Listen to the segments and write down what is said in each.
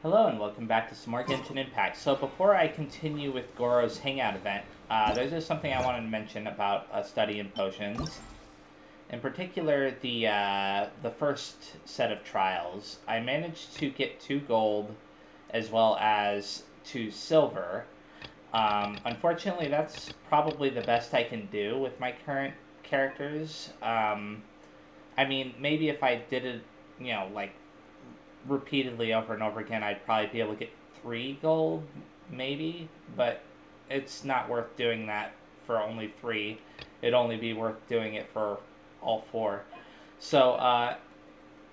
Hello and welcome back to some more Genshin Impact. So before I continue with Gorou's Hangout event, there's just something I wanted to mention about a study in potions. In particular, the first set of trials. I managed to get 2 gold as well as 2 silver. Unfortunately, that's probably the best I can do with my current characters. I mean, maybe if I did it, like repeatedly over and over again, I'd probably be able to get 3 gold, maybe, but it's not worth doing that for only 3. It'd only be worth doing it for all 4. So,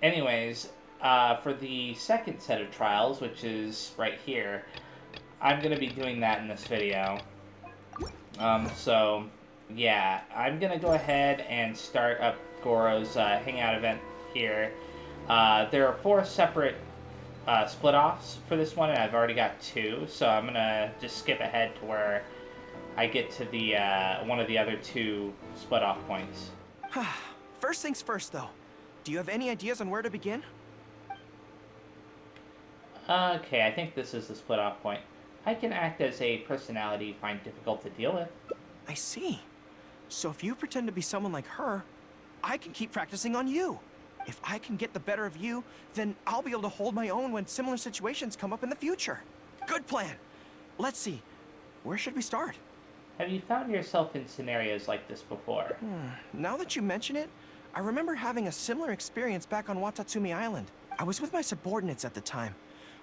anyways, for the second set of trials, which is right here, I'm going to be doing that in this video. So, yeah, I'm going to go ahead and start up Gorou's Hangout event here. There are 4 separate split-offs for this one, and I've already got 2, so I'm going to just skip ahead to where I get to the one of the other 2 split-off points. First things first, though. Do you have any ideas on where to begin? Okay, I think this is the split-off point. I can act as a personality you find difficult to deal with. I see. So if you pretend to be someone like her, I can keep practicing on you. If I can get the better of you, then I'll be able to hold my own when similar situations come up in the future. Good plan. Let's see. Where should we start? Have you found yourself in scenarios like this before? Now that you mention it, I remember having a similar experience back on Watatsumi Island. I was with my subordinates at the time.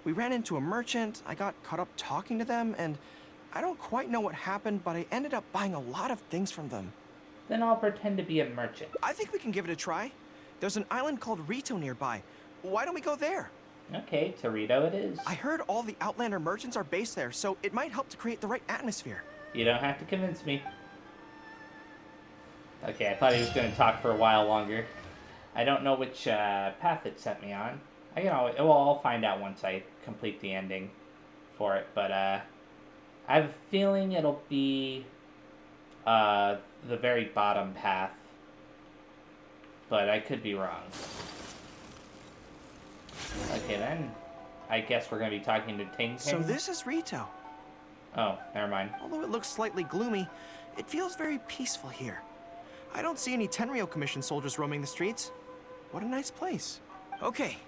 We ran into a merchant, I got caught up talking to them, and I don't quite know what happened, but I ended up buying a lot of things from them. Then I'll pretend to be a merchant. I think we can give it a try. There's an island called Rito nearby. Why don't we go there? Okay, Torito it is. I heard all the Outlander merchants are based there, so it might help to create the right atmosphere. You don't have to convince me. Okay, I thought he was going to talk for a while longer. I don't know which path it set me on. I'll find out once I complete the ending for it, but I have a feeling it'll be the very bottom path, but I could be wrong. Okay, then I guess we're going to be talking to Ting Ting. So this is Rito. Oh, never mind. Although it looks slightly gloomy, it feels very peaceful here. I don't see any Tenryou Commission soldiers roaming the streets. What a nice place. Okay,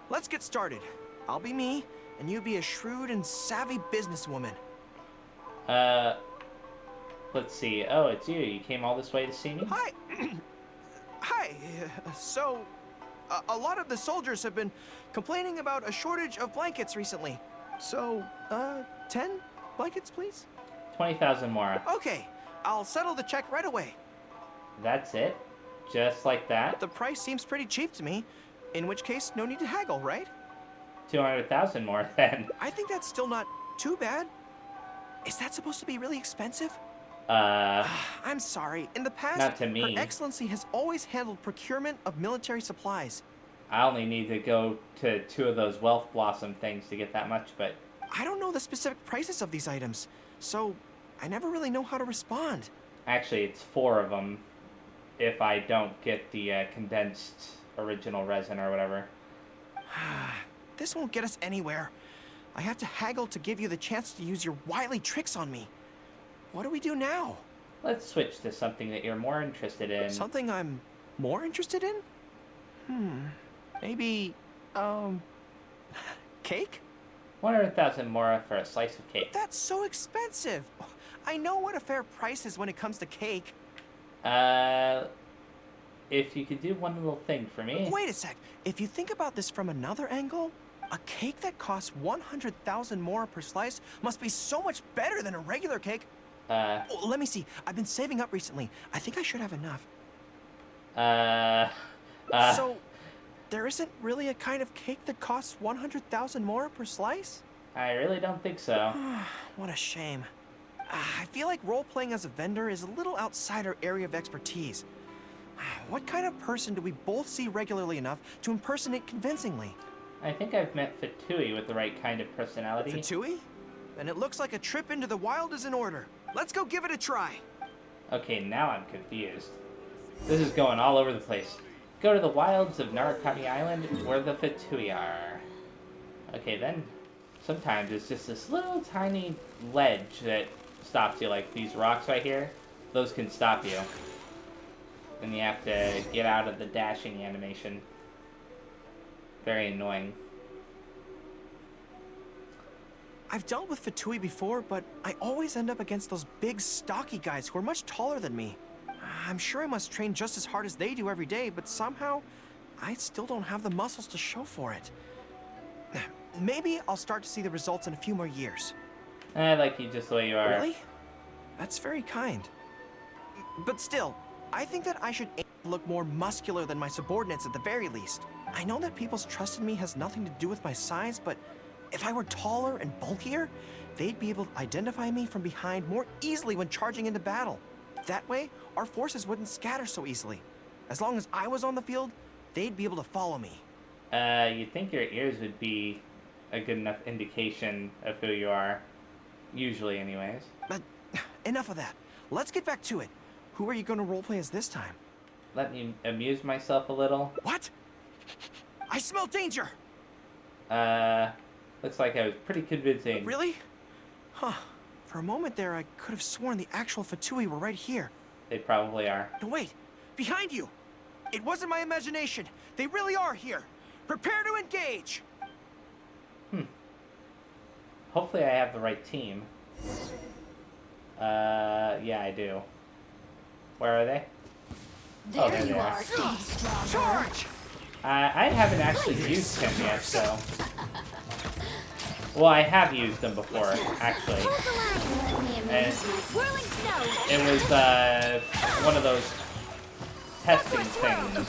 let's get started. I'll be me, and you be a shrewd and savvy businesswoman. Let's see. Oh, it's you. You came all this way to see me? Hi! Hi. So, a lot of the soldiers have been complaining about a shortage of blankets recently. So, 10 blankets, please? 20,000 more. Okay, I'll settle the check right away. That's it? Just like that? The price seems pretty cheap to me, in which case, no need to haggle, right? 200,000 more, then. I think that's still not too bad. Is that supposed to be really expensive? I'm sorry. In the past, not to me. Her Excellency has always handled procurement of military supplies. I only need to go to 2 of those Wealth Blossom things to get that much, but... I don't know the specific prices of these items, so I never really know how to respond. Actually, it's 4 of them if I don't get the condensed original resin or whatever. This won't get us anywhere. I have to haggle to give you the chance to use your wily tricks on me. What do we do now? Let's switch to something that you're more interested in. Something I'm more interested in? Maybe, cake? 100,000 more for a slice of cake. That's so expensive. I know what a fair price is when it comes to cake. If you could do one little thing for me. Wait a sec. If you think about this from another angle, a cake that costs 100,000 more per slice must be so much better than a regular cake. Oh, let me see. I've been saving up recently. I think I should have enough. So, there isn't really a kind of cake that costs 100,000 more per slice? I really don't think so. What a shame. I feel like role-playing as a vendor is a little outside our area of expertise. What kind of person do we both see regularly enough to impersonate convincingly? I think I've met Fatui with the right kind of personality. Fatui? Then it looks like a trip into the wild is in order. Let's go give it a try. Okay, now I'm confused. This is going all over the place. Go to the wilds of Narukami Island, where the Fatui are. Okay, then. sometimes it's just this little tiny ledge that stops you, like these rocks right here. Those can stop you. And you have to get out of the dashing animation. Very annoying. I've dealt with Fatui before, but I always end up against those big, stocky guys who are much taller than me. I'm sure I must train just as hard as they do every day, but somehow, I still don't have the muscles to show for it. Maybe I'll start to see the results in a few more years. I like you just the way you are. Really? That's very kind. But still, I think that I should aim to look more muscular than my subordinates at the very least. I know that people's trust in me has nothing to do with my size, but if I were taller and bulkier, they'd be able to identify me from behind more easily when charging into battle. That way, our forces wouldn't scatter so easily. As long as I was on the field, they'd be able to follow me. You'd think your ears would be a good enough indication of who you are. Usually, anyways. But enough of that. Let's get back to it. Who are you going to roleplay as this time? Let me amuse myself a little. What? I smell danger! Looks like I was pretty convincing. Really? Huh. For a moment there, I could have sworn the actual Fatui were right here. They probably are. No, wait. Behind you! It wasn't my imagination. They really are here. Prepare to engage! Hopefully I have the right team. Yeah, I do. Where are they? There they you are. are, T-Strong. Charge! I haven't actually used him yet, so... Well, I have used him before, actually. And it was, one of those testing things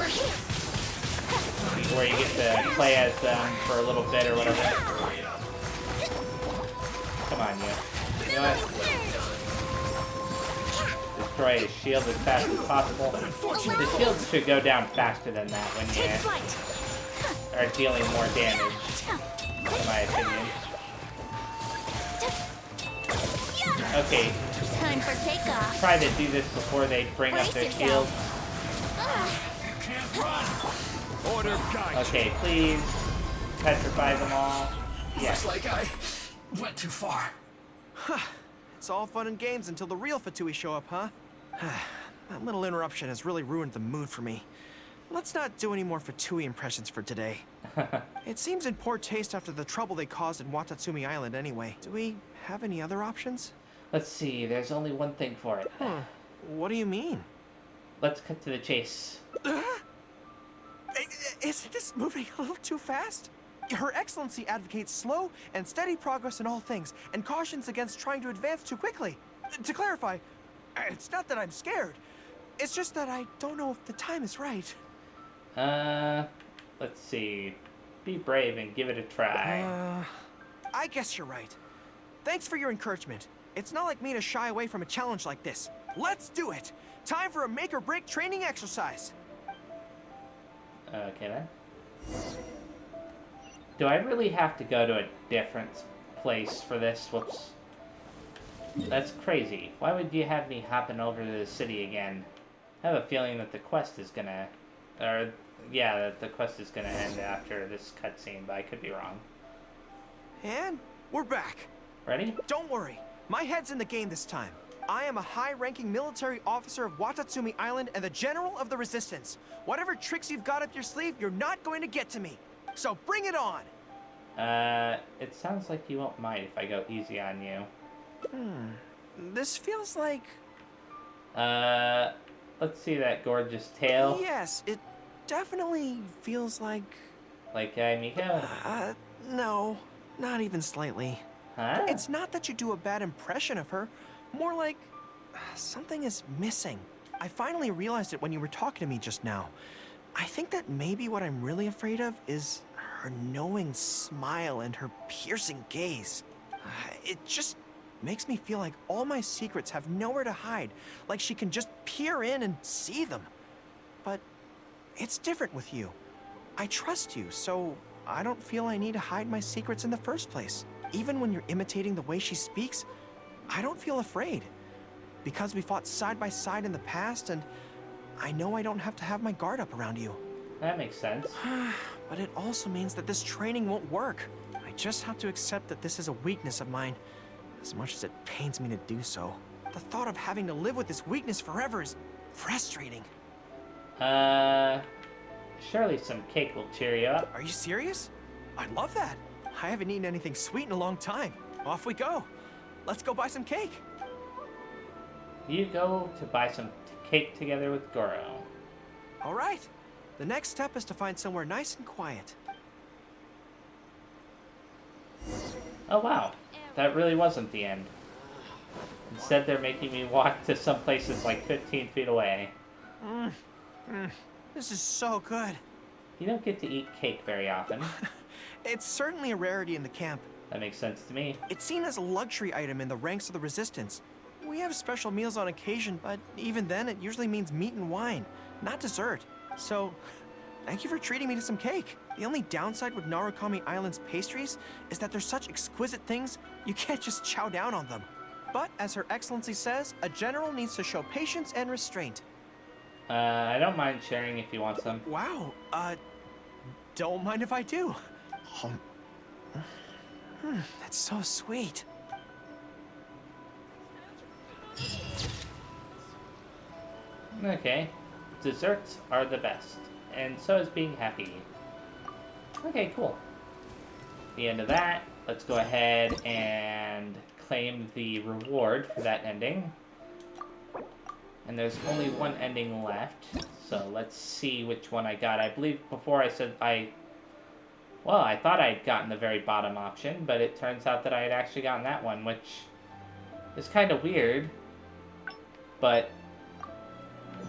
where you get to play as them for a little bit or whatever. Come on, you. You know what? Destroy his shield as fast as possible. The shield should go down faster than that when you are dealing more damage, in my opinion. Okay. Time for takeoff. Try to do this before they bring up their shields. Order guide. Okay, please. Petrify them all. Looks Yes. like I went too far. It's all fun and games until the real Fatui show up, huh? That little interruption has really ruined the mood for me. Let's not do any more Fatui impressions for today. It seems in poor taste after the trouble they caused in Watatsumi Island anyway. Do we have any other options? Let's see, there's only one thing for it. What do you mean? Let's cut to the chase. Isn't this moving a little too fast? Her Excellency advocates slow and steady progress in all things, and cautions against trying to advance too quickly. To clarify, it's not that I'm scared. It's just that I don't know if the time is right. Let's see. Be brave and give it a try. I guess you're right. Thanks for your encouragement. It's not like me to shy away from a challenge like this. Let's do it! Time for a make-or-break training exercise. Okay then. Do I really have to go to a different place for this? Whoops. That's crazy. Why would you have me hopping over to the city again? I have a feeling that the quest is gonna... that the quest is gonna end after this cutscene, but I could be wrong. And we're back. Ready? Don't worry. My head's in the game this time. I am a high-ranking military officer of Watatsumi Island and the General of the Resistance. Whatever tricks you've got up your sleeve, you're not going to get to me. So bring it on! It sounds like you won't mind if I go easy on you. This feels like... Let's see that gorgeous tail. Yes, it definitely feels like... Like Miko? No. Not even slightly. Huh? It's not that you do a bad impression of her. More like... something is missing. I finally realized it when you were talking to me just now. I think that maybe what I'm really afraid of is her knowing smile and her piercing gaze. It just makes me feel like all my secrets have nowhere to hide, like she can just peer in and see them. But it's different with you. I trust you, so I don't feel I need to hide my secrets in the first place. Even when you're imitating the way she speaks, I don't feel afraid. Because we fought side by side in the past, and I know I don't have to have my guard up around you. That makes sense. But it also means that this training won't work. I just have to accept that this is a weakness of mine, as much as it pains me to do so. The thought of having to live with this weakness forever is frustrating. Surely some cake will cheer you up. Are you serious? I love that. I haven't eaten anything sweet in a long time. Off we go. Let's go buy some cake. You go to buy some cake together with Gorou. All right. The next step is to find somewhere nice and quiet. Oh wow, that really wasn't the end. Instead, they're making me walk to some places like 15 feet away. This is so good. You don't get to eat cake very often. It's certainly a rarity in the camp. That makes sense to me. It's seen as a luxury item in the ranks of the Resistance. We have special meals on occasion, but even then, it usually means meat and wine, not dessert. So, thank you for treating me to some cake. The only downside with Narukami Island's pastries is that they're such exquisite things, you can't just chow down on them. But, as Her Excellency says, a general needs to show patience and restraint. I don't mind sharing if you want some. Wow, don't mind if I do. That's so sweet. Okay. Desserts are the best. And so is being happy. Okay, cool. The end of that. Let's go ahead and claim the reward for that ending. And there's only one ending left. So let's see which one I got. I believe before I said well, I thought I'd gotten the very bottom option, but it turns out that I had actually gotten that one, which is kind of weird. But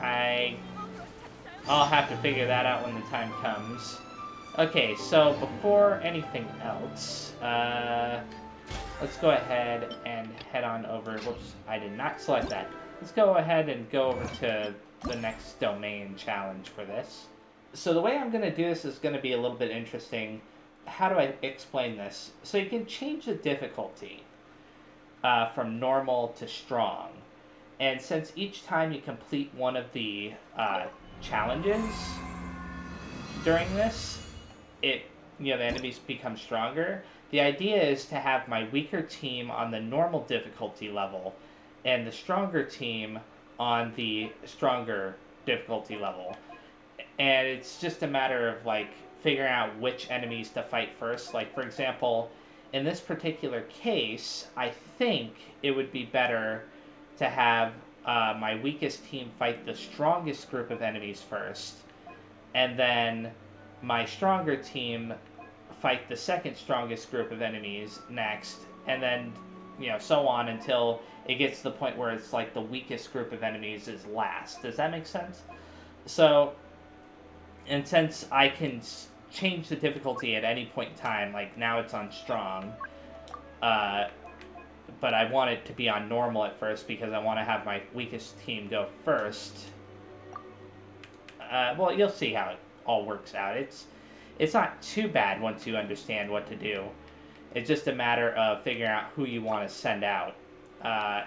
I'll have to figure that out when the time comes. Okay, so before anything else, let's go ahead and head on over. Whoops, I did not select that. Let's go ahead and go over to the next domain challenge for this. So the way I'm going to do this is going to be a little bit interesting. How do I explain this? So you can change the difficulty from normal to strong. And since each time you complete one of the challenges during this, the enemies become stronger. The idea is to have my weaker team on the normal difficulty level and the stronger team on the stronger difficulty level. And it's just a matter of, figuring out which enemies to fight first. Like, for example, in this particular case, I think it would be better to have my weakest team fight the strongest group of enemies first, and then my stronger team fight the second strongest group of enemies next, and then, so on until it gets to the point where it's like the weakest group of enemies is last. Does that make sense? So, and since I can change the difficulty at any point in time, like now it's on strong, but I want it to be on normal at first because I want to have my weakest team go first. Well, you'll see how it all works out. It's not too bad once you understand what to do. It's just a matter of figuring out who you want to send out.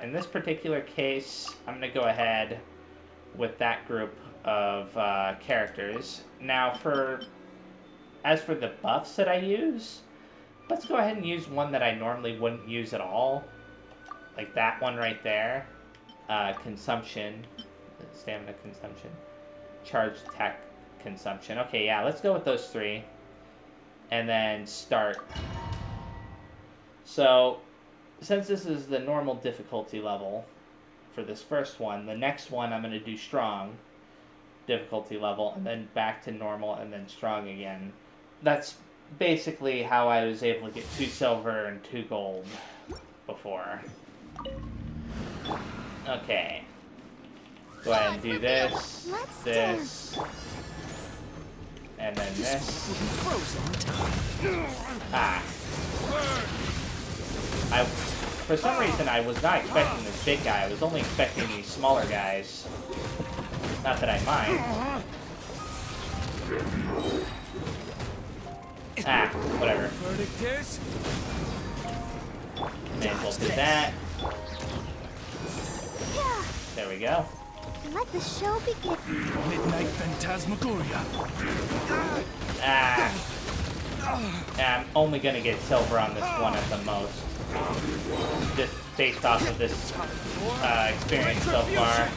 In this particular case, I'm going to go ahead with that group of characters. Now, as for the buffs that I use, let's go ahead and use one that I normally wouldn't use at all. Like that one right there. Consumption. Stamina consumption. Charge attack consumption. Okay, yeah, let's go with those three. And then start. So, since this is the normal difficulty level for this first one, the next one I'm going to do strong difficulty level, and then back to normal, and then strong again. That's basically how I was able to get 2 silver and 2 gold before. Okay. Go ahead and do this, this, and then this. For some reason, I was not expecting this big guy. I was only expecting these smaller guys. Not that I mind. Whatever. May as well do that. There we go. Let the show begin. Midnight Phantasmagoria. only going to get silver on this one at the most. Just based off of this experience so far.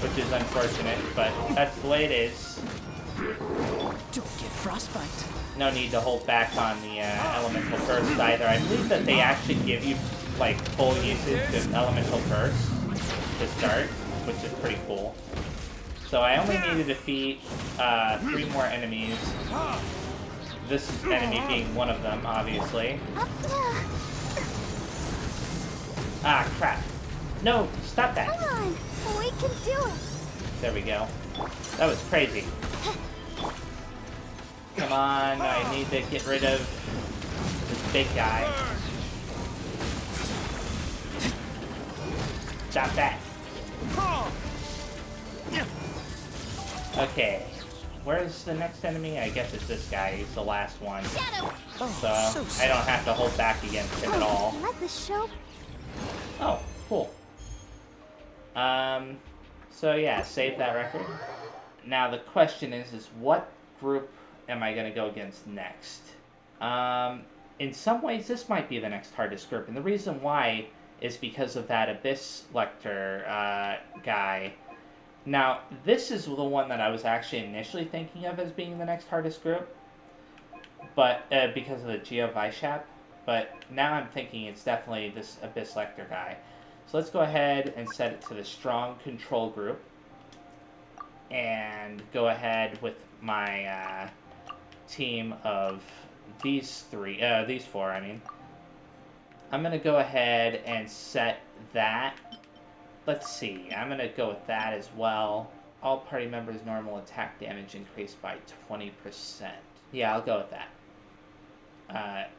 Which is unfortunate, but that's the way it is. Don't get frostbite. No need to hold back on the elemental bursts either. I believe that they actually give you like full usage of elemental bursts to start, which is pretty cool. So I only need to defeat 3 more enemies. This enemy being one of them, obviously. Ah, crap. No, stop that. Come on, we can do it. There we go. That was crazy. Come on, I need to get rid of this big guy. Stop that. Okay. Where's the next enemy? I guess it's this guy. He's the last one. So I don't have to hold back against him at all. Let the show. Oh, cool. So yeah, save that record. Now the question is what group am I going to go against next? In some ways, this might be the next hardest group, and the reason why is because of that Abyss Lecter guy. Now, this is the one that I was actually initially thinking of as being the next hardest group, but because of the Geo-Vishap, but now I'm thinking it's definitely this Abyss Lecter guy. So let's go ahead and set it to the strong control group, and go ahead with my team of these 4, I mean. I'm going to go ahead and set that. Let's see, I'm going to go with that as well. All party members' normal attack damage increased by 20%. Yeah, I'll go with that.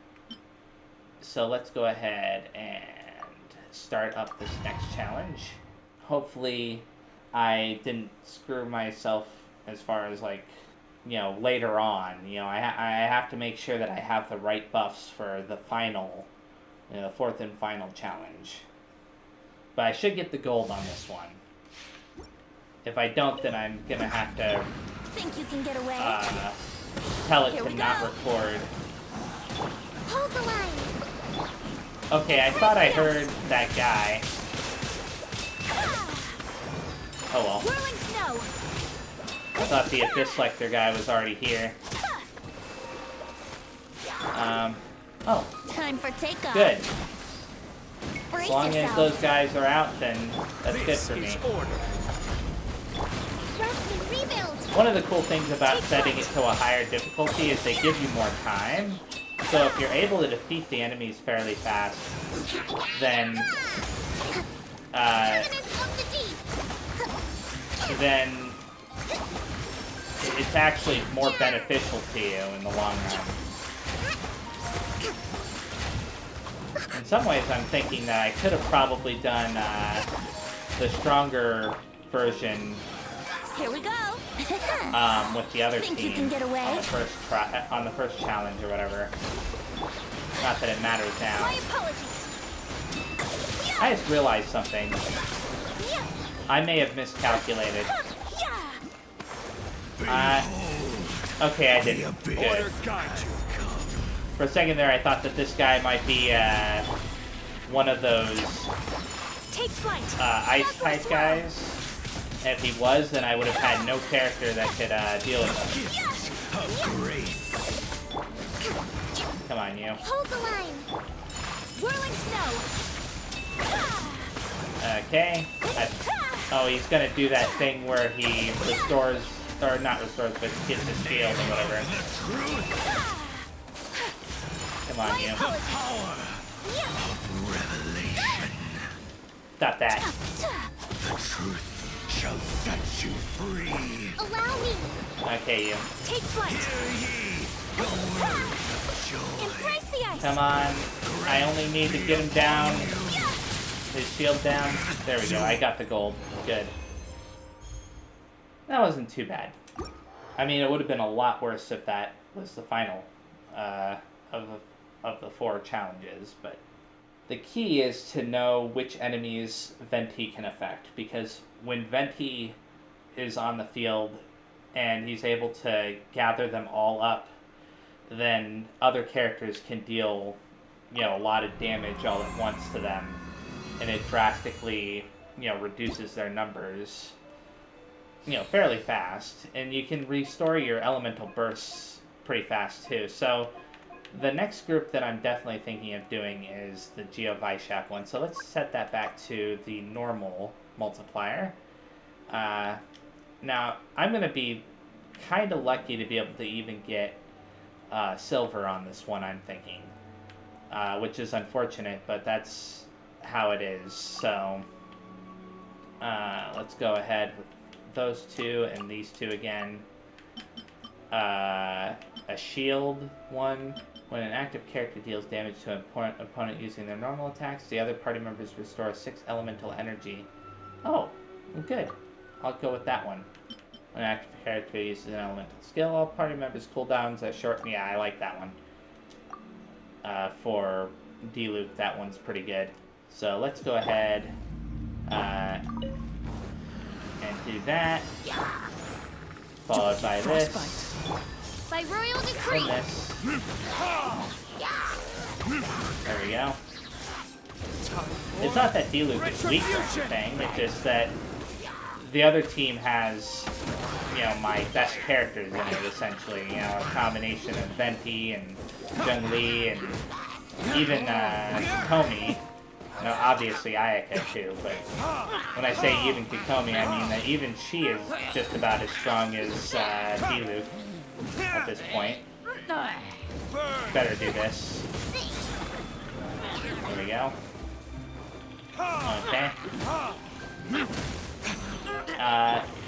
So let's go ahead and start up this next challenge. Hopefully I didn't screw myself as far as, like, you know, later on. You know, I have to make sure that I have the right buffs for the final, you know, the 4th and final challenge. But I should get the gold on this one. If I don't, then I'm gonna have to Think you can get away? tell it Here to we not go. record. Hold the line. Okay, I thought I heard that guy. Oh well. Whirling snow. I thought the Abyss Lecter guy was already here. Oh, Time for takeoff. good. Brace As long as yourself. those guys are out, then that's good for me. Rest and rebuild. One of the cool things about setting it to a higher difficulty is they give you more time. So if you're able to defeat the enemies fairly fast, then Minutes of the deep. then it's actually more beneficial to you in the long run. In some ways, I'm thinking that I could have probably done the stronger version Here we go. with the other Think you team can get away? on the first challenge or whatever. Not that it matters now. My apologies. I just realized something. I may have miscalculated. Okay, I didn't. Good. For a second there, I thought that this guy might be one of those Take flight. ice type guys. If he was, then I would have had no character that could deal with him. Come on, you. Hold the line. Whirling snow. Okay. Oh, he's gonna do that thing where he restores, or not restores, but gets his shield or whatever. Come on, you. Stop that. The truth shall set you free. Allow me. Okay, you. Take flight. Embrace the ice. Come on. I only need to get him down. His shield down. There we go. I got the gold. Good. That wasn't too bad. I mean, it would have been a lot worse if that was the final of the 4 challenges, but the key is to know which enemies Venti can affect, because when Venti is on the field and he's able to gather them all up, then other characters can deal, a lot of damage all at once to them, and it drastically, reduces their numbers, fairly fast, and you can restore your elemental bursts pretty fast too. So the next group that I'm definitely thinking of doing is the Geovishap one. So let's set that back to the normal multiplier. Now, I'm going to be kind of lucky to be able to even get silver on this one, I'm thinking. Which is unfortunate, but that's how it is. So, let's go ahead with those two and these two again. A shield one. When an active character deals damage to an opponent using their normal attacks, the other party members restore 6 elemental energy. Oh, good. I'll go with that one. When an active character uses an elemental skill, all party members' cooldowns are short. Yeah, I like that one. For D-Loop, that one's pretty good. So let's go ahead and do that. Followed by this. By royal decree. And this. There we go. It's not that D-Loop is weak or anything, it's just that the other team has, my best characters in it, essentially. A combination of Venti and Zhongli and even Kikomi. Obviously Ayaka too, but when I say even Kikomi, I mean that even she is just about as strong as D-Loop at this point. Better do this. There we go. Okay.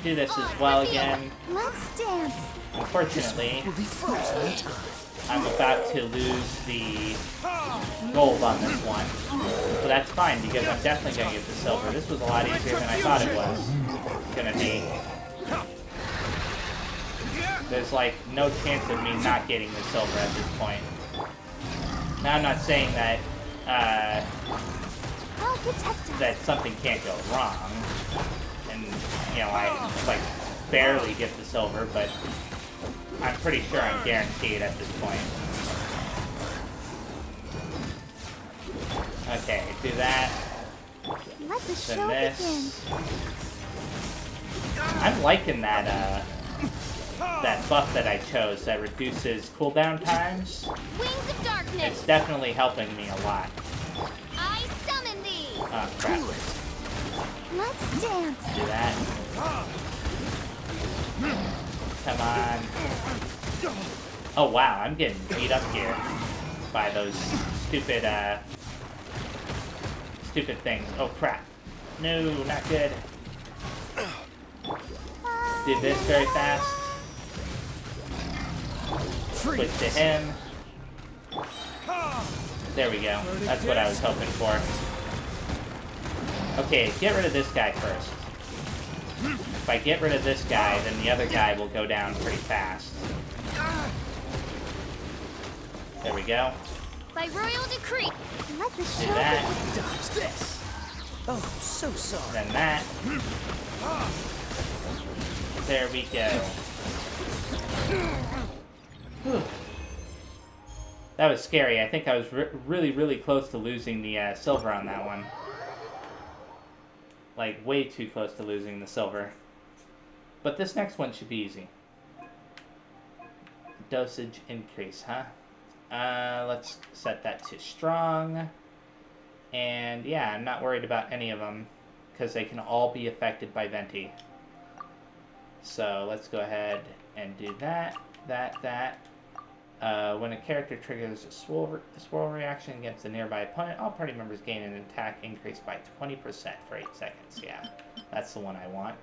Do this as well again. Let's dance. Unfortunately, I'm about to lose the gold on this one. But that's fine, because I'm definitely going to get the silver. This was a lot easier than I thought it was going to be. There's, no chance of me not getting the silver at this point. Now, I'm not saying that, that something can't go wrong. And, I, barely get the silver, but I'm pretty sure I'm guaranteed at this point. Okay, do that. Let the show Then this. begin. I'm liking that, that buff that I chose that reduces cooldown times. Wings of darkness. It's definitely helping me a lot. I summon thee. Oh, crap. Let's dance. Do that. Come on. Oh, wow, I'm getting beat up here by those stupid, stupid things. Oh, crap. No, not good. Do this very fast. Switch to him. There we go. That's what I was hoping for. Okay, get rid of this guy first. If I get rid of this guy, then the other guy will go down pretty fast. There we go. By royal decree. Let the Do show that. begin. Dodge this. Oh, so sorry. Then that. There we go. Whew. That was scary. I think I was really, really close to losing the silver on that one. Way too close to losing the silver. But this next one should be easy. Dosage increase, huh? Let's set that to strong. And yeah, I'm not worried about any of them, because they can all be affected by Venti. So let's go ahead and do that, that. When a character triggers a swirl reaction against a nearby opponent, all party members gain an attack increase by 20% for 8 seconds. Yeah, that's the one I want.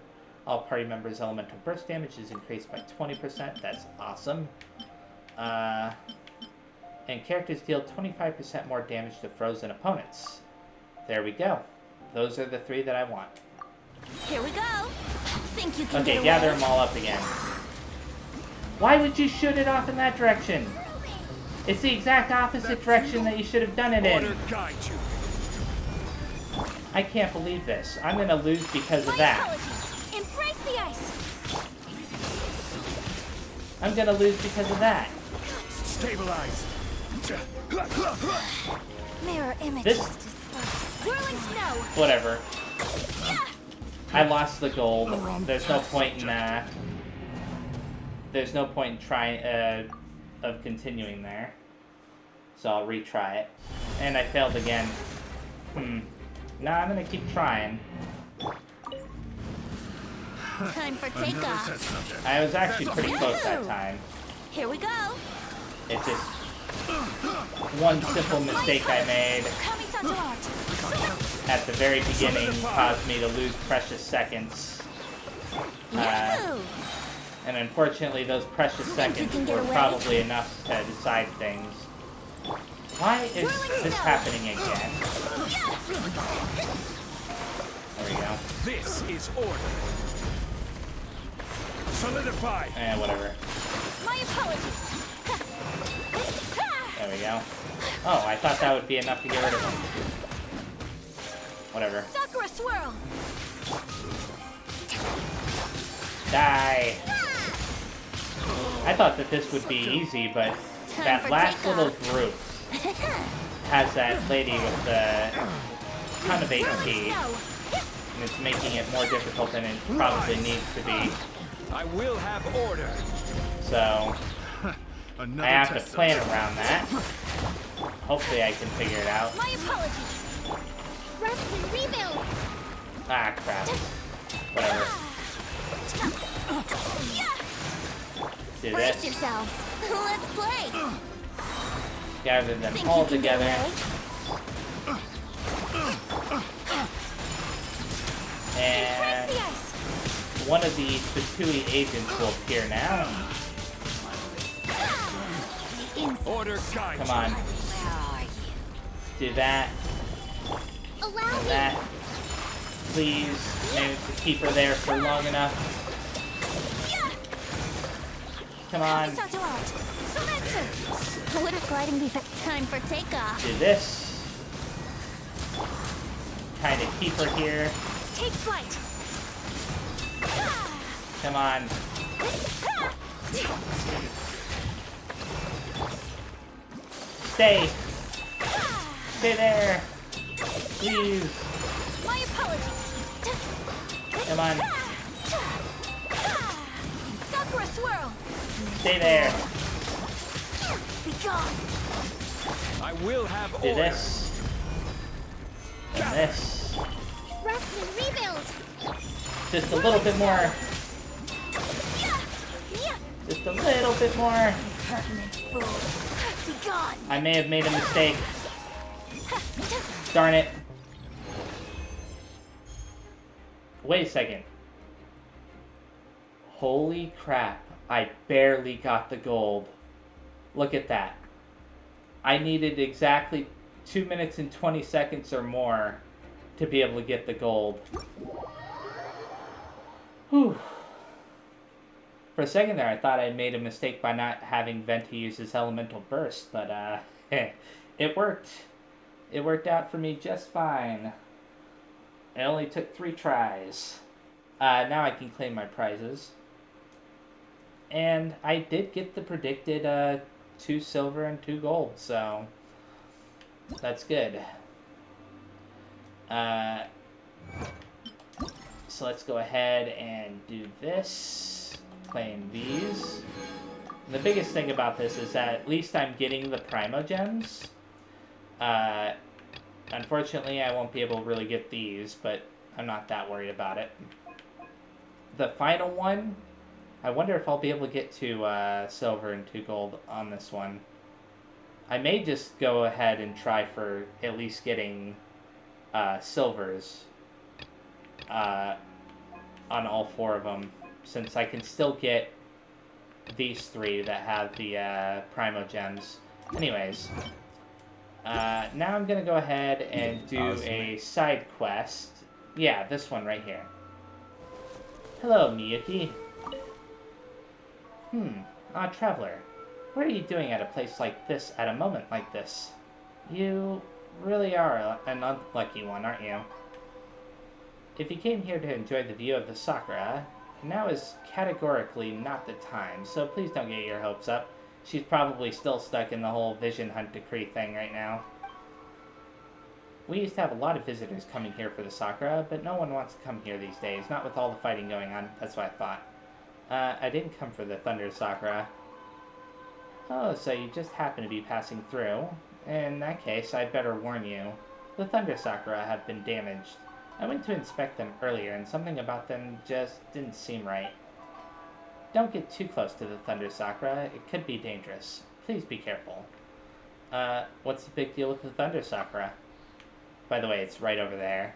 All party members' elemental burst damage is increased by 20%. That's awesome. And characters deal 25% more damage to frozen opponents. There we go. Those are the 3 that I want. Here we go. Think you can Okay, get gather away? them all up again. Why would you shoot it off in that direction? It's the exact opposite direction that you should have done it in. guide you. I can't believe this. I'm gonna lose because of My that. apologies. Embrace the ice. I'm gonna lose because of that. Stabilize. Mirror images This- dispersed. Whirling snow. Whatever. I lost the gold. There's no point in there's no point in trying of continuing there. So I'll retry it. And I failed again. No, I'm gonna keep trying. Time for takeoff. I was actually pretty close that time. Here we go. It's just one simple mistake I made at the very beginning caused me to lose precious seconds. Yahoo! And unfortunately, those precious seconds were probably enough to decide things. Why is this happening again? There we go. This is order. Solidify. Whatever. My apologies. There we go. Oh, I thought that would be enough to get rid of him. Whatever. Sakura swirl. Die! I thought that this would be easy, but that last little group has that lady with the ton of HP, and it's making it more difficult than it probably needs to be. I will have order. So, I have to plan around that. Hopefully I can figure it out. My apologies. Rest and rebuild. Ah, crap. Whatever. Do Brace this. yourselves. Let's play. Gather them Think all you can get together. away? And Press the ice. one of the Fatui agents will appear now. Order guide. Come on. Do that. Allow And me. that. Please manage to keep her there for long enough. Come on. Would a gliding be time for takeoff? Do this. Kind of keep her here. Take flight. Come on. Stay. Stay there. Please. My apologies. Come on. Sakura swirl. Stay there. Be gone. I will have Do order. this. And this. Rest and rebuild. Just a little bit more. Yeah. Just a little bit more. Pertinent fool. Be gone. I may have made a mistake. Darn it. Wait a second. Holy crap. I barely got the gold. Look at that. I needed exactly 2 minutes and 20 seconds or more to be able to get the gold. Whew. For a second there, I thought I made a mistake by not having Venti use his elemental burst, but it worked. It worked out for me just fine. It only took 3 tries. Now I can claim my prizes. And I did get the predicted 2 silver and 2 gold, so that's good. So let's go ahead and do this. Claim these. And the biggest thing about this is that at least I'm getting the Primogems. Unfortunately, I won't be able to really get these, but I'm not that worried about it. The final one, I wonder if I'll be able to get to silver and 2 gold on this one. I may just go ahead and try for at least getting silvers on all 4 of them, since I can still get these 3 that have the Primogems. Anyways, now I'm gonna go ahead and do a side quest. Yeah, this one right here. Hello, Miyuki. Traveler. What are you doing at a place like this at a moment like this? You really are an unlucky one, aren't you? If you came here to enjoy the view of the Sakura, now is categorically not the time, so please don't get your hopes up. She's probably still stuck in the whole vision hunt decree thing right now. We used to have a lot of visitors coming here for the Sakura, but no one wants to come here these days, not with all the fighting going on. That's what I thought. I didn't come for the Thunder Sakura. Oh, so you just happen to be passing through? In that case, I'd better warn you. The Thunder Sakura have been damaged. I went to inspect them earlier, and something about them just didn't seem right. Don't get too close to the Thunder Sakura. It could be dangerous. Please be careful. What's the big deal with the Thunder Sakura? By the way, it's right over there.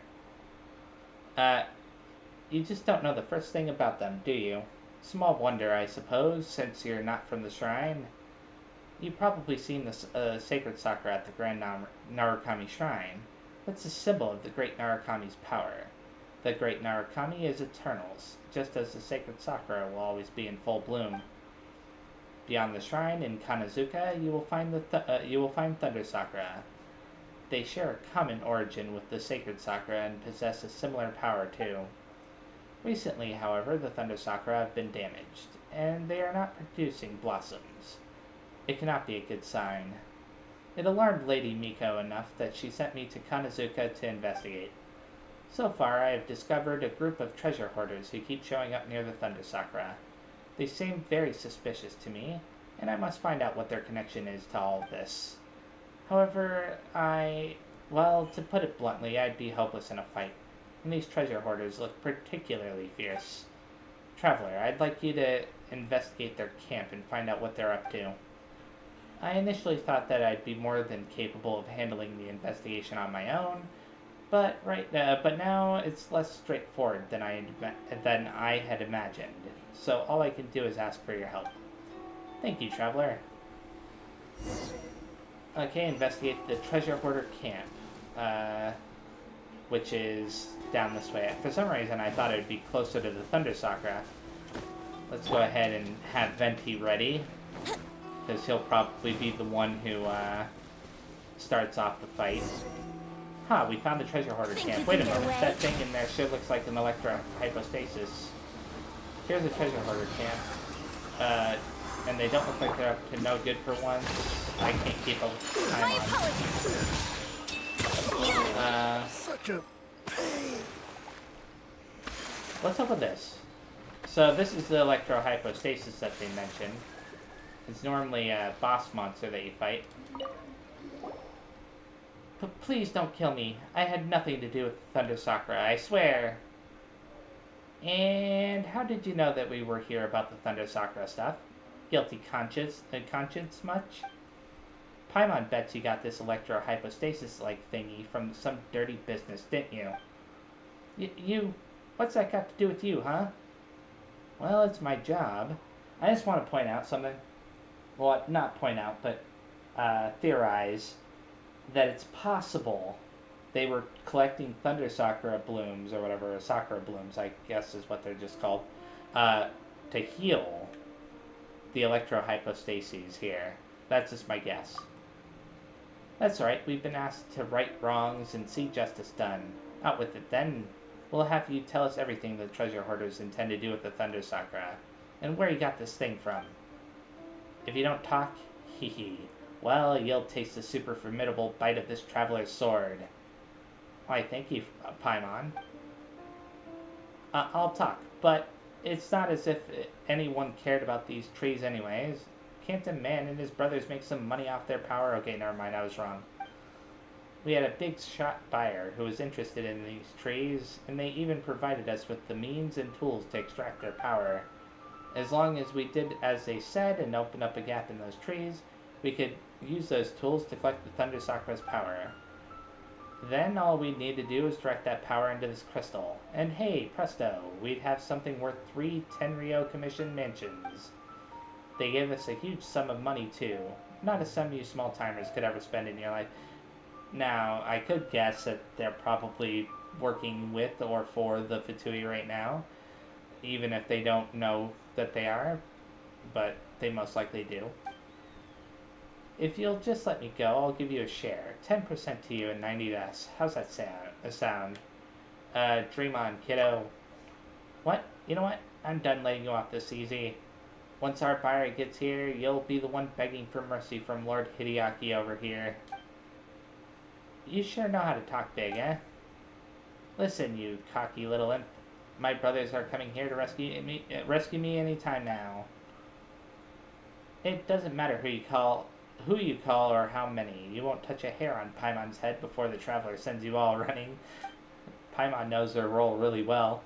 You just don't know the first thing about them, do you? Small wonder, I suppose, since you're not from the shrine. You've probably seen the sacred Sakura at the Grand Narukami Shrine. That's a symbol of the great Narukami's power. The great Narukami is eternals, just as the sacred Sakura will always be in full bloom. Beyond the shrine in Kanazuka, you will find Thunder Sakura. They share a common origin with the sacred Sakura and possess a similar power too. Recently, however, the Thunder Sakura have been damaged, and they are not producing blossoms. It cannot be a good sign. It alarmed Lady Miko enough that she sent me to Kanazuka to investigate. So far, I have discovered a group of treasure hoarders who keep showing up near the Thunder Sakura. They seem very suspicious to me, and I must find out what their connection is to all of this. However, well, to put it bluntly, I'd be hopeless in a fight, and these treasure hoarders look particularly fierce. Traveler, I'd like you to investigate their camp and find out what they're up to. I initially thought that I'd be more than capable of handling the investigation on my own, but now it's less straightforward than I had imagined. So all I can do is ask for your help. Thank you, Traveler. Okay, investigate the treasure hoarder camp, which is down this way. For some reason, I thought it would be closer to the Thunder Sakura. Let's go ahead and have Venti ready, because he'll probably be the one who starts off the fight. We found the treasure hoarder camp. Wait a moment, that thing in there sure looks like an electro hypostasis. Here's a treasure hoarder camp. And they don't look like they're up to no good for once. I can't keep up with time on. Such a pain. What's up with this? So this is the electro hypostasis that they mentioned. It's normally a boss monster that you fight. But please don't kill me. I had nothing to do with the Thunder Sakura, I swear. And how did you know that we were here about the Thunder Sakura stuff? Guilty conscience much? Paimon bets you got this electro hypostasis-like thingy from some dirty business, didn't you? You... What's that got to do with you, huh? Well, it's my job. I just want to point out something. Well, not point out, but theorize that it's possible they were collecting Thunder Sakura blooms, or whatever, Sakura blooms, I guess is what they're just called, to heal the electrohypostases here. That's just my guess. That's right, we've been asked to right wrongs and see justice done. Out with it then. We'll have you tell us everything the treasure hoarders intend to do with the Thunder Sakura, and where you got this thing from. If you don't talk, well, you'll taste the super formidable bite of this traveler's sword. Why, thank you, Paimon. I'll talk, but it's not as if anyone cared about these trees anyways. Can't a man and his brothers make some money off their power? Okay, never mind, I was wrong. We had a big shot buyer who was interested in these trees, and they even provided us with the means and tools to extract their power. As long as we did as they said and opened up a gap in those trees, we could use those tools to collect the Thunder Sakura's power. Then all we'd need to do is direct that power into this crystal. And hey, presto, we'd have something worth 3 Tenryou commission mansions. They gave us a huge sum of money too. Not a sum you small-timers could ever spend in your life. Now, I could guess that they're probably working with or for the Fatui right now, even if they don't know that they are, but they most likely do. If you'll just let me go, I'll give you a share. 10% to you and 90 to us. How's that sound? Dream on, kiddo. What? You know what? I'm done letting you off this easy. Once our buyer gets here, you'll be the one begging for mercy from Lord Hideaki over here. You sure know how to talk big, eh? Listen, you cocky little imp. My brothers are coming here to rescue me anytime now. It doesn't matter who you call, or how many. You won't touch a hair on Paimon's head before the traveler sends you all running. Paimon knows their role really well.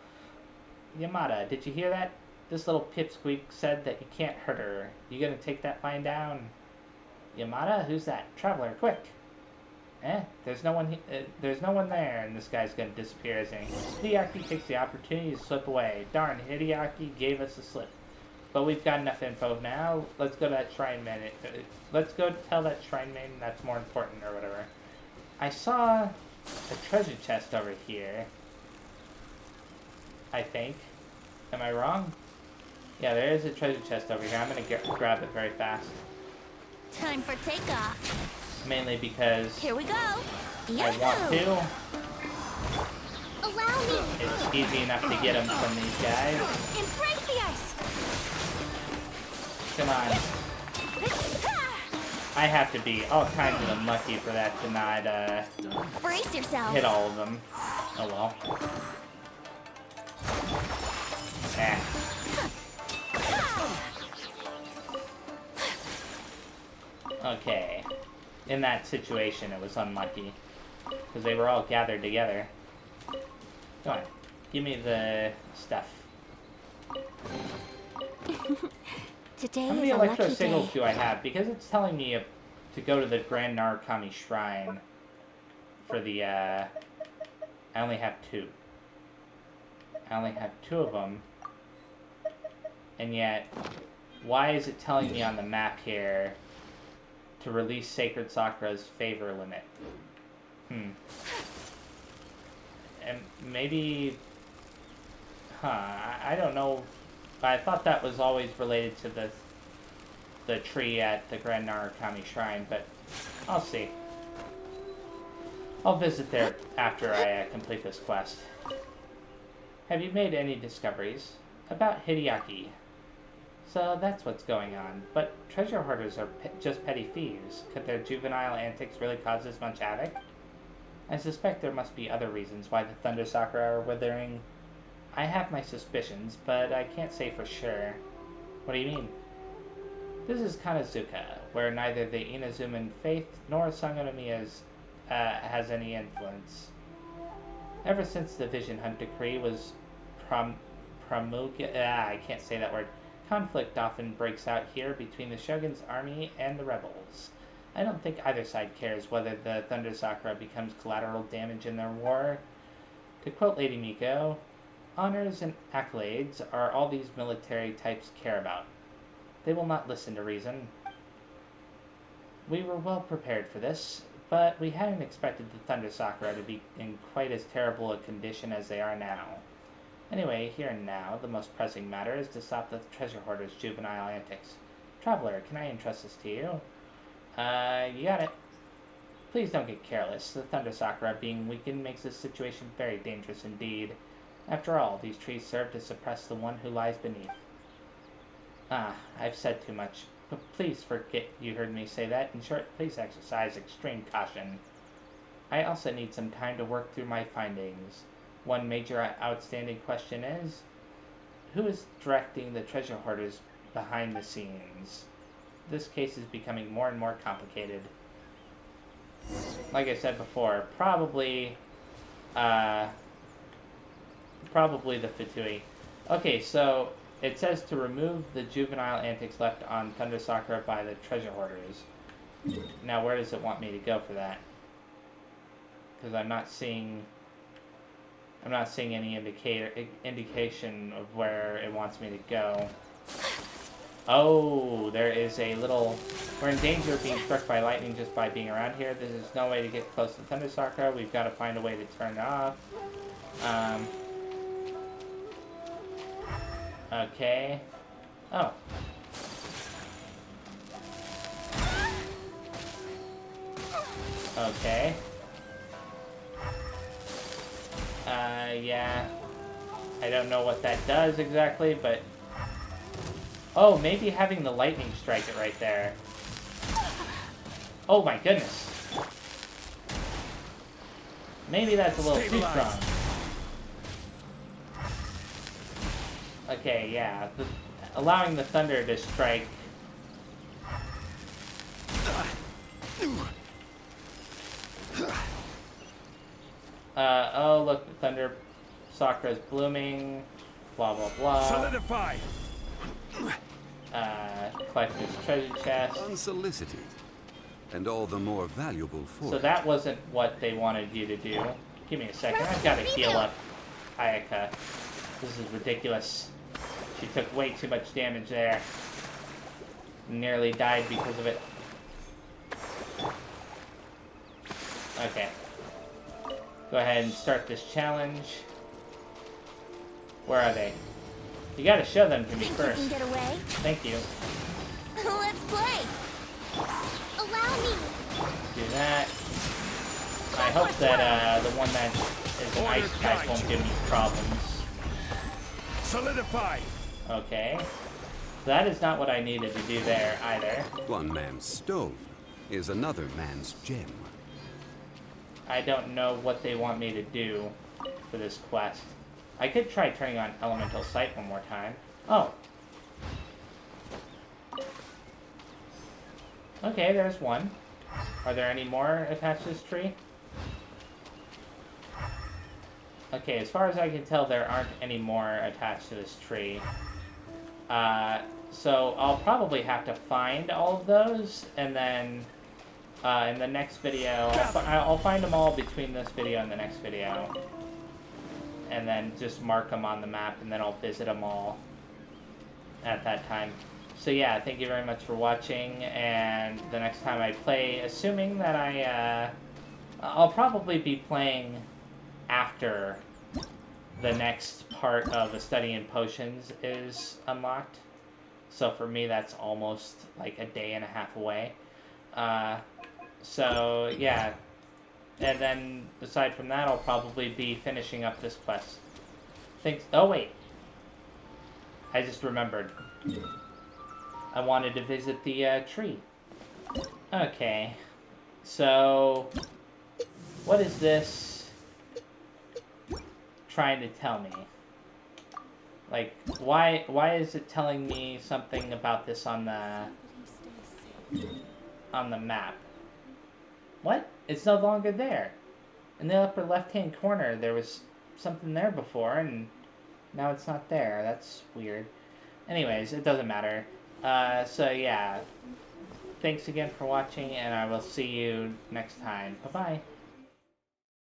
Yamada, did you hear that? This little pipsqueak said that you can't hurt her. You gonna take that line down? Yamada, who's that? Traveler, quick! There's no one there, and this guy's gonna disappear, isn't he? Hideaki takes the opportunity to slip away. Darn, Hideaki gave us a slip. But we've got enough info now. Let's go to that shrine man. Let's go tell that shrine maiden that's more important, or whatever. I saw a treasure chest over here. I think. Am I wrong? Yeah, there is a treasure chest over here. I'm gonna grab it very fast. Time for takeoff. Mainly because Here we go. I want to. Allow me. It's easy enough to get them from these guys. Embrace the ice. Come on. I have to be all kinds of unlucky for that to not Brace yourself. hit all of them. Oh well. Okay. In that situation, it was unlucky. Because they were all gathered together. Come on. Give me the stuff. Today How many is a electro lucky signals day. do I have? Because it's telling me to go to the Grand Narukami Shrine for the, I only have 2. I only have 2 of them. And yet, why is it telling me on the map here to release Sacred Sakura's favor limit? And maybe... I don't know. I thought that was always related to the tree at the Grand Narukami Shrine, but I'll see. I'll visit there after I complete this quest. Have you made any discoveries? About Hideaki. So that's what's going on. But treasure hoarders are just petty thieves. Could their juvenile antics really cause this much havoc? I suspect there must be other reasons why the Thunder Sakura are withering. I have my suspicions, but I can't say for sure. What do you mean? This is Kanazuka, where neither the Inazuman faith nor Sangonomiya has any influence. Ever since the Vision Hunt Decree was promulgated, I can't say that word. Conflict often breaks out here between the Shogun's army and the rebels. I don't think either side cares whether the Thunder Sakura becomes collateral damage in their war. To quote Lady Miko, honors and accolades are all these military types care about. They will not listen to reason. We were well prepared for this, but we hadn't expected the Thunder Sakura to be in quite as terrible a condition as they are now. Anyway, here and now, the most pressing matter is to stop the treasure hoarder's juvenile antics. Traveler, can I entrust this to you? You got it. Please don't get careless. The Thunder Sakura being weakened makes this situation very dangerous indeed. After all, these trees serve to suppress the one who lies beneath. I've said too much. But please forget you heard me say that. In short, please exercise extreme caution. I also need some time to work through my findings. One major outstanding question is, who is directing the treasure hoarders behind the scenes? This case is becoming more and more complicated. Like I said before, probably the Fatui. Okay, so it says to remove the juvenile antics left on Thunder Sakura by the treasure hoarders. Now, where does it want me to go for that? Because I'm not seeing any indication of where it wants me to go. Oh, there is a little... We're in danger of being struck by lightning just by being around here. There's no way to get close to Thunder Sakura. We've got to find a way to turn it off. Okay. Oh. Okay. Yeah. I don't know what that does exactly, but... Oh, maybe having the lightning strike it right there. Oh my goodness. Maybe that's a little too strong. Okay, yeah. Allowing the thunder to strike. Oh, look, the thunder Sakura's blooming. Blah, blah, blah. Solidify! Collect this treasure chest. Unsolicited, and all the more valuable for So it. that wasn't what they wanted you to do. Give me a second. I've got to heal up Ayaka. This is ridiculous. She took way too much damage there. Nearly died because of it. Okay. Go ahead and start this challenge. Where are they? You gotta show them to me Think first. you can get away? Thank you. Let's play. Allow me. Do that. I hope that the one that is an ice type won't give me problems. Solidify! Okay. That is not what I needed to do there either. One man's stone is another man's gem. I don't know what they want me to do for this quest. I could try turning on Elemental Sight one more time. Oh. Okay, there's one. Are there any more attached to this tree? Okay, as far as I can tell, there aren't any more attached to this tree. So I'll probably have to find all of those, and then in the next video, I'll find them all between this video and the next video. And then just mark them on the map, and then I'll visit them all at that time. So yeah, thank you very much for watching, and the next time I play, assuming that I'll probably be playing after the next part of the Study in Potions is unlocked. So for me, that's almost like a day and a half away. So yeah. And then, aside from that, I'll probably be finishing up this quest. Thanks. Oh, wait. I just remembered. I wanted to visit the tree. Okay. So, what is this trying to tell me? Like, why is it telling me something about this on the map? What? It's no longer there. In the upper left-hand corner, there was something there before, and now it's not there. That's weird. Anyways, it doesn't matter. So yeah. Thanks again for watching, and I will see you next time. Bye-bye.